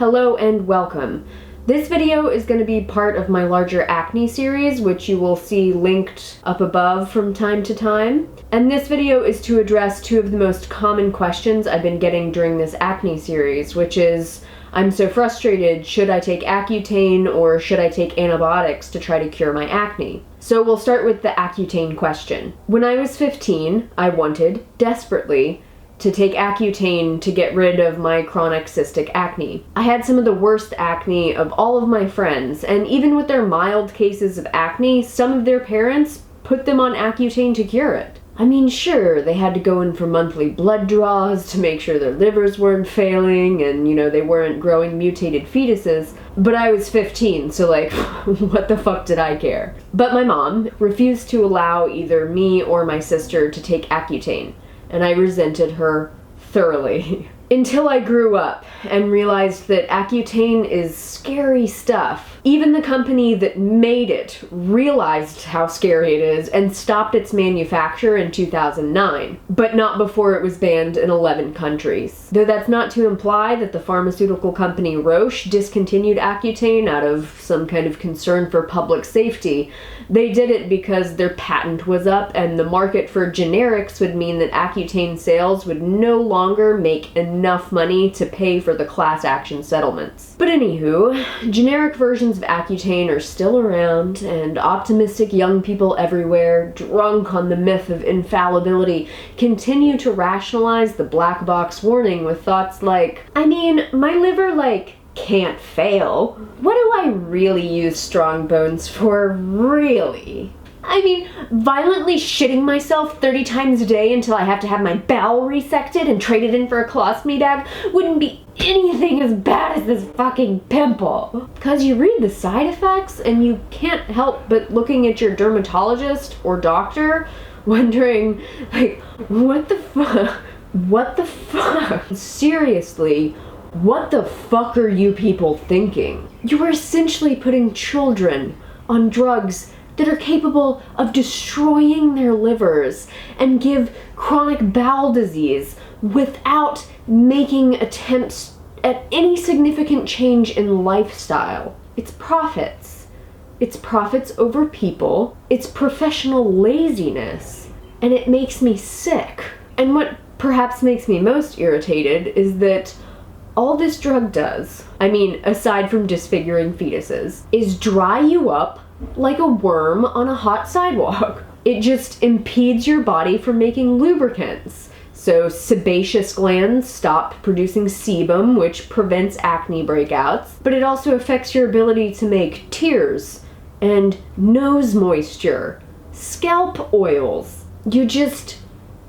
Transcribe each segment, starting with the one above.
Hello and welcome. This video is going to be part of my larger acne series, which you will see linked up above from time to time. And this video is to address two of the most common questions I've been getting during this acne series, which is, I'm so frustrated, should I take Accutane or should I take antibiotics to try to cure my acne? So we'll start with the Accutane question. When I was 15, I wanted, desperately, to take Accutane to get rid of my chronic cystic acne. I had some of the worst acne of all of my friends, and even with their mild cases of acne, some of their parents put them on Accutane to cure it. I mean, sure, they had to go in for monthly blood draws to make sure their livers weren't failing and, they weren't growing mutated fetuses, but I was 15, so what the fuck did I care? But my mom refused to allow either me or my sister to take Accutane, and I resented her thoroughly. Until I grew up and realized that Accutane is scary stuff. Even the company that made it realized how scary it is and stopped its manufacture in 2009, but not before it was banned in 11 countries. Though that's not to imply that the pharmaceutical company Roche discontinued Accutane out of some kind of concern for public safety. They did it because their patent was up and the market for generics would mean that Accutane sales would no longer make enough money to pay for the class action settlements. But anywho, generic versions of Accutane are still around, and optimistic young people everywhere, drunk on the myth of infallibility, continue to rationalize the black box warning with thoughts like, I mean, my liver, can't fail. What do I really use strong bones for, really? I mean, violently shitting myself 30 times a day until I have to have my bowel resected and traded in for a colostomy bag wouldn't be anything as bad as this fucking pimple. Because you read the side effects and you can't help but looking at your dermatologist or doctor wondering, what the fuck? What the fuck? Seriously, what the fuck are you people thinking? You are essentially putting children on drugs that are capable of destroying their livers and give chronic bowel disease without making attempts at any significant change in lifestyle. It's profits. It's profits over people. It's professional laziness. And it makes me sick. And what perhaps makes me most irritated is that all this drug does, aside from disfiguring fetuses, is dry you up like a worm on a hot sidewalk. It just impedes your body from making lubricants. So sebaceous glands stop producing sebum, which prevents acne breakouts, but it also affects your ability to make tears and nose moisture, scalp oils. You just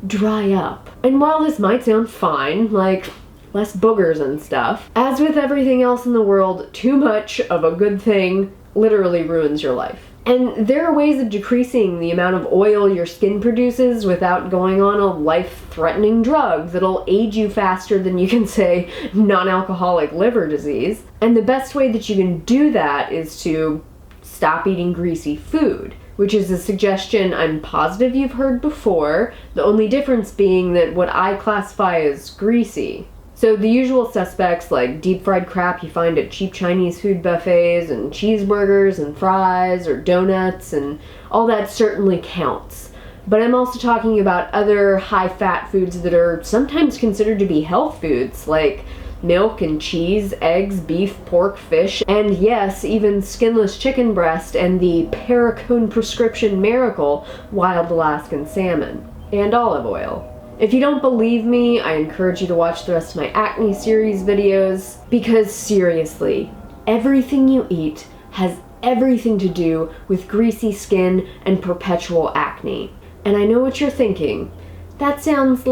dry up. And while this might sound fine, less boogers and stuff, as with everything else in the world, too much of a good thing literally ruins your life. And there are ways of decreasing the amount of oil your skin produces without going on a life-threatening drug that'll age you faster than you can say non-alcoholic liver disease. And the best way that you can do that is to stop eating greasy food, which is a suggestion I'm positive you've heard before, the only difference being that what I classify as greasy. So the usual suspects like deep fried crap you find at cheap Chinese food buffets and cheeseburgers and fries or donuts and all that certainly counts. But I'm also talking about other high-fat foods that are sometimes considered to be health foods like milk and cheese, eggs, beef, pork, fish, and yes, even skinless chicken breast and the Paracone prescription miracle wild Alaskan salmon, and olive oil. If you don't believe me, I encourage you to watch the rest of my acne series videos, because seriously, everything you eat has everything to do with greasy skin and perpetual acne. And I know what you're thinking. That sounds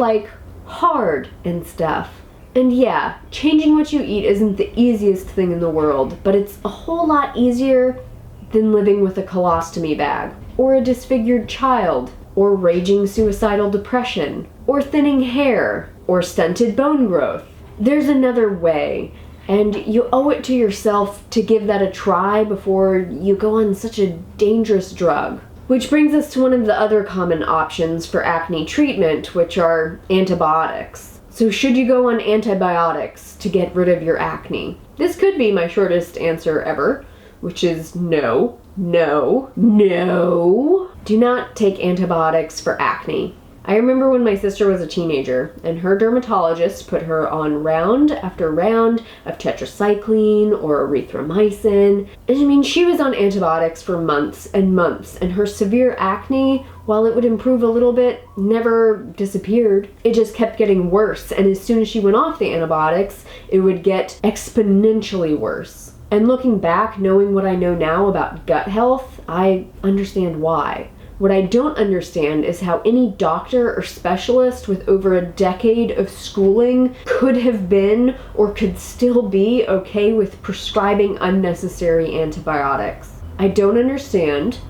hard and stuff. And yeah, changing what you eat isn't the easiest thing in the world, but it's a whole lot easier than living with a colostomy bag, or a disfigured child, or raging suicidal depression, or thinning hair, or stunted bone growth. There's another way, and you owe it to yourself to give that a try before you go on such a dangerous drug. Which brings us to one of the other common options for acne treatment, which are antibiotics. So should you go on antibiotics to get rid of your acne? This could be my shortest answer ever, which is no, no, no. Do not take antibiotics for acne. I remember when my sister was a teenager, and her dermatologist put her on round after round of tetracycline or erythromycin. And I mean, she was on antibiotics for months and months, and her severe acne, while it would improve a little bit, never disappeared. It just kept getting worse, and as soon as she went off the antibiotics, it would get exponentially worse. And looking back, knowing what I know now about gut health, I understand why. What I don't understand is how any doctor or specialist with over a decade of schooling could have been or could still be okay with prescribing unnecessary antibiotics. I don't understand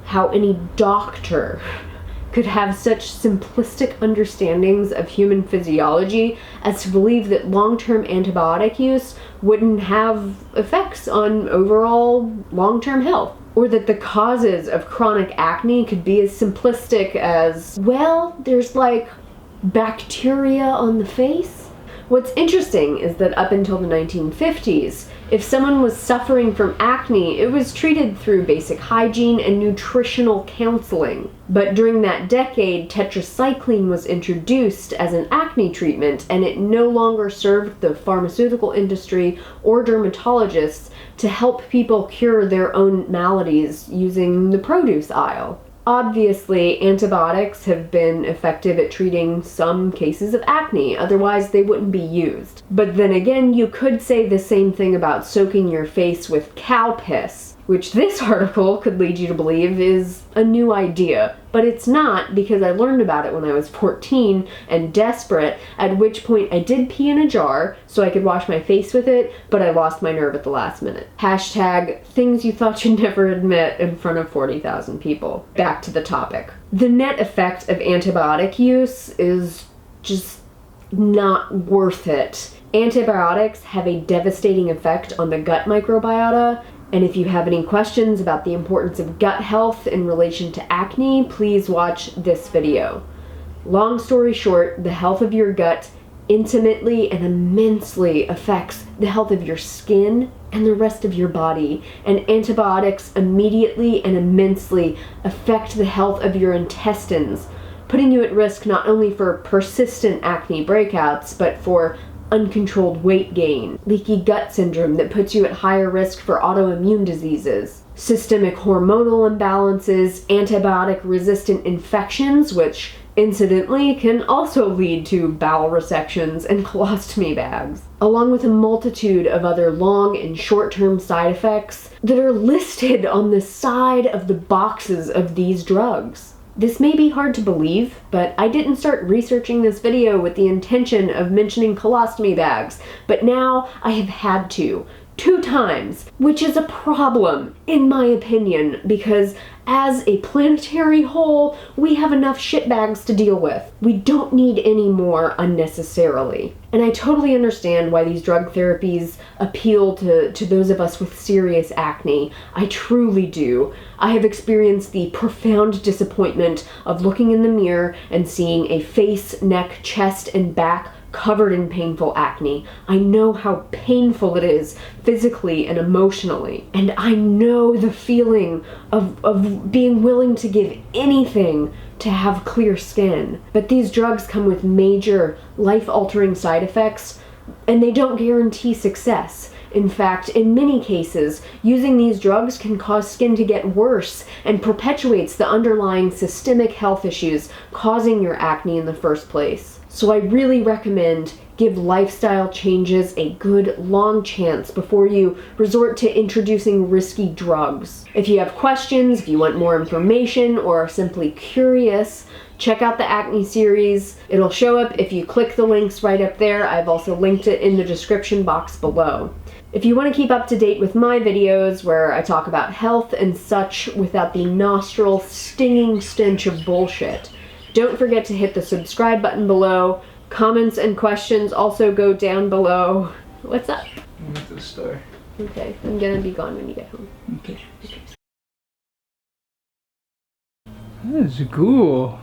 how any doctor could have such simplistic understandings of human physiology as to believe that long-term antibiotic use wouldn't have effects on overall long-term health. Or that the causes of chronic acne could be as simplistic as, well, there's like bacteria on the face. What's interesting is that up until the 1950s, if someone was suffering from acne, it was treated through basic hygiene and nutritional counseling. But during that decade, tetracycline was introduced as an acne treatment, and it no longer served the pharmaceutical industry or dermatologists to help people cure their own maladies using the produce aisle. Obviously, antibiotics have been effective at treating some cases of acne, otherwise they wouldn't be used. But then again, you could say the same thing about soaking your face with cow piss, which this article could lead you to believe is a new idea. But it's not, because I learned about it when I was 14 and desperate, at which point I did pee in a jar so I could wash my face with it, but I lost my nerve at the last minute. Hashtag things you thought you'd never admit in front of 40,000 people. Back to the topic. The net effect of antibiotic use is just not worth it. Antibiotics have a devastating effect on the gut microbiota. And if you have any questions about the importance of gut health in relation to acne, please watch this video. Long story short, the health of your gut intimately and immensely affects the health of your skin and the rest of your body. And antibiotics immediately and immensely affect the health of your intestines, putting you at risk not only for persistent acne breakouts, but for uncontrolled weight gain, leaky gut syndrome that puts you at higher risk for autoimmune diseases, systemic hormonal imbalances, antibiotic-resistant infections, which incidentally can also lead to bowel resections and colostomy bags, along with a multitude of other long and short-term side effects that are listed on the side of the boxes of these drugs. This may be hard to believe, but I didn't start researching this video with the intention of mentioning colostomy bags, but now I have had to, 2 times, which is a problem, in my opinion, because as a planetary whole, we have enough shitbags to deal with. We don't need any more unnecessarily. And I totally understand why these drug therapies appeal to those of us with serious acne. I truly do. I have experienced the profound disappointment of looking in the mirror and seeing a face, neck, chest, and back covered in painful acne. I know how painful it is physically and emotionally. And I know the feeling of being willing to give anything to have clear skin. But these drugs come with major life-altering side effects, and they don't guarantee success. In fact, in many cases, using these drugs can cause skin to get worse and perpetuates the underlying systemic health issues causing your acne in the first place. So I really recommend give lifestyle changes a good long chance before you resort to introducing risky drugs. If you have questions, if you want more information, or are simply curious, check out the acne series. It'll show up if you click the links right up there. I've also linked it in the description box below. If you want to keep up to date with my videos where I talk about health and such without the nostril stinging stench of bullshit, don't forget to hit the subscribe button below. Comments and questions also go down below. What's up? I'm at the store. Okay, I'm gonna be gone when you get home. Okay. That is cool.